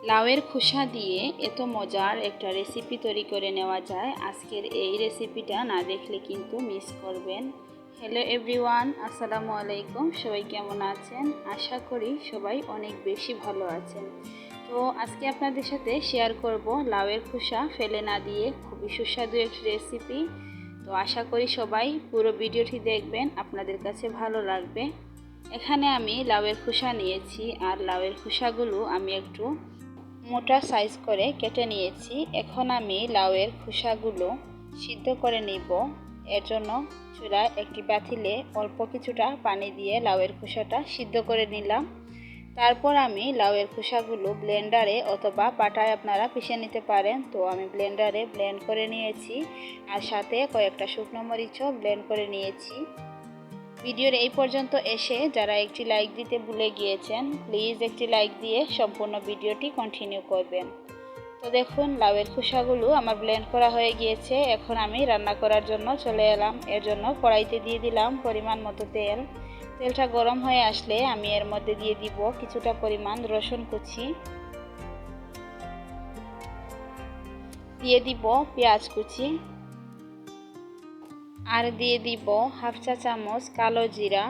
লাউয়ের খোসা দিয়ে এত মজার একটা রেসিপি তৈরি করে নেওয়া যায়। আজকের এই রেসিপিটা না দেখলে কিন্তু মিস করবেন। হ্যালো এভরিওয়ান, আসসালামু আলাইকুম। সবাই কেমন আছেন? আশা করি সবাই অনেক বেশি ভালো আছেন। তো আজকে আপনাদের সাথে শেয়ার করব লাউয়ের খোসা ফেলে না দিয়ে খুবই সুস্বাদু একটি রেসিপি। তো আশা করি সবাই পুরো ভিডিওটি দেখবেন, আপনাদের কাছে ভালো লাগবে। এখানে আমি লাউয়ের খোসা নিয়েছি, আর লাউয়ের খোসাগুলো আমি একটু মোটা সাইজ করে কেটে নিয়েছি। এখন আমি লাউয়ের খোসাগুলো সিদ্ধ করে নিব। এর জন্য চুলায় একটি পাতিলে অল্প কিছুটা পানি দিয়ে লাউয়ের খোসাটা সিদ্ধ করে নিলাম। তারপর আমি লাউয়ের খোসাগুলো ব্লেন্ডারে অথবা পাটায় আপনারা পিষে নিতে পারেন। তো আমি ব্লেন্ডারে ব্লেন্ড করে নিয়েছি, আর সাথে কয়েকটা শুকনো মরিচও ব্লেন্ড করে নিয়েছি। ভিডিওর এই পর্যন্ত এসে যারা একটি লাইক দিতে ভুলে গিয়েছেন, প্লিজ একটি লাইক দিয়ে সম্পূর্ণ ভিডিওটি কন্টিনিউ করবেন। তো দেখুন, লাউয়ের খোসাগুলো আমার ব্লেন্ড করা হয়ে গিয়েছে। এখন আমি রান্না করার জন্য চলে এলাম। এর জন্য কড়াইতে দিয়ে দিলাম পরিমাণ মতো তেল। তেলটা গরম হয়ে আসলে আমি এর মধ্যে দিয়ে দিব কিছুটা পরিমাণ রসুন কুচি, দিয়ে দিব পেঁয়াজ কুচি, আর দিয়ে দিব হাফ চা চামচ কালো জিরা।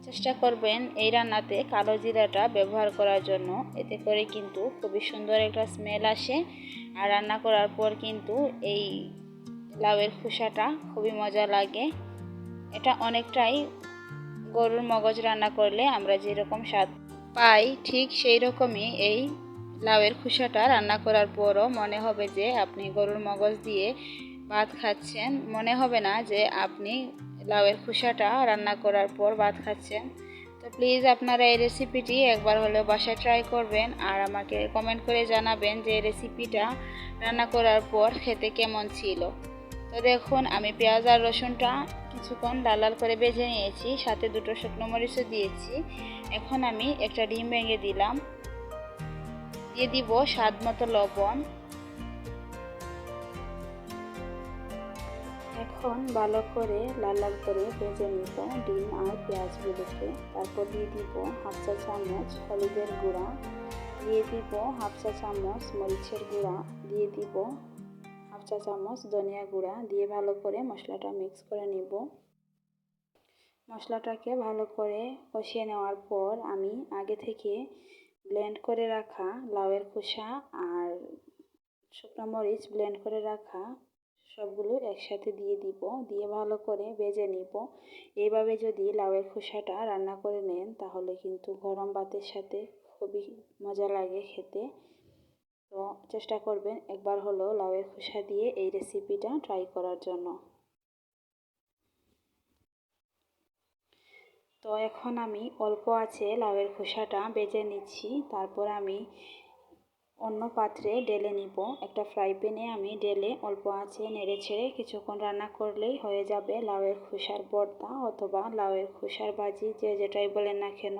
চেষ্টা করবেন এই রান্নাতে কালো জিরাটা ব্যবহার করার জন্য, এতে করে কিন্তু খুবই সুন্দর একটা স্মেল আসে। আর রান্না করার পর কিন্তু এই লাউয়ের খোসাটা খুবই মজা লাগে। এটা অনেকটাই গরুর মগজ রান্না করলে আমরা যেরকম স্বাদ পাই, ঠিক সেই রকমই এই লাউয়ের খোসাটা রান্না করার পরও মনে হবে যে আপনি গরুর মগজ দিয়ে ভাত খাচ্ছেন। মনে হবে না যে আপনি লাউয়ের খোসাটা রান্না করার পর ভাত খাচ্ছেন। তো প্লিজ আপনারা এই রেসিপিটি একবার হলেও বাসায় ট্রাই করবেন, আর আমাকে কমেন্ট করে জানাবেন যে এই রেসিপিটা রান্না করার পর খেতে কেমন ছিল। তো দেখুন, আমি পেঁয়াজ আর রসুনটা কিছুক্ষণ লাল লাল করে ভেজে নিয়েছি, সাথে দুটো শুকনো মরিচও দিয়েছি। এখন আমি একটা ডিম ভেঙে দিলাম, দিয়ে দিব স্বাদ মতো লবণ। এখন ভালো করে লাল লাল করে ভেজে নিব ডিম আর পেঁয়াজগুলোকে। তারপর দিয়ে দিব হাফ চা চামচ হলুদের গুঁড়া, দিয়ে দিব হাফ চা চামচ মরিচের গুঁড়া, দিয়ে দিব হাফ চা চামচ ধনিয়া গুঁড়া, দিয়ে ভালো করে মশলাটা মিক্স করে নিব। মশলাটাকে ভালো করে কষিয়ে নেওয়ার পর আমি আগে থেকে ব্লেন্ড করে রাখা লাউয়ের খোসা আর শুকনো মরিচ ব্লেন্ড করে রাখা সবগুলো একসাথে দিয়ে দিব, দিয়ে ভালো করে ভেজে নিব। এইভাবে যদি লাউয়ের খোসাটা রান্না করে নেন তাহলে কিন্তু গরম ভাতের সাথে খুবই মজা লাগে খেতে। তো চেষ্টা করবেন একবার হলেও লাউয়ের খোসা দিয়ে এই রেসিপিটা ট্রাই করার জন্য। তো এখন আমি অল্প আছে লাউয়ের খোসাটা ভেজে নিচ্ছি। তারপর আমি অন্য পাত্রে ঢেলে নিব। একটা ফ্রাই প্যানে আমি ঢেলে অল্প আঁচে নেড়ে ছেড়ে কিছুক্ষণ রান্না করলেই হয়ে যাবে লাউয়ের খোসার ভর্তা অথবা লাউয়ের খোসার ভাজি, যে যেটাই বলেন না কেন,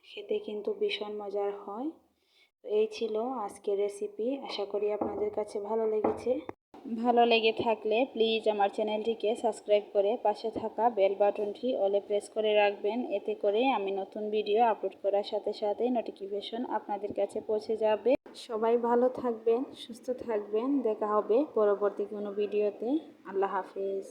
খেতে কিন্তু ভীষণ মজার হয়। তো এই ছিল আজকের রেসিপি। আশা করি আপনাদের কাছে ভালো লেগেছে। ভালো লেগে থাকলে প্লিজ আমার চ্যানেলটিকে সাবস্ক্রাইব করে পাশে থাকা বেল বাটনটি অলে প্রেস করে রাখবেন। এতে করে আমি নতুন ভিডিও আপলোড করার সাথে সাথেই নোটিফিকেশন আপনাদের কাছে পৌঁছে যাবে। সবাই ভালো থাকবেন, সুস্থ থাকবেন। দেখা হবে পরবর্তী কোনো ভিডিওতে। আল্লাহ হাফেজ।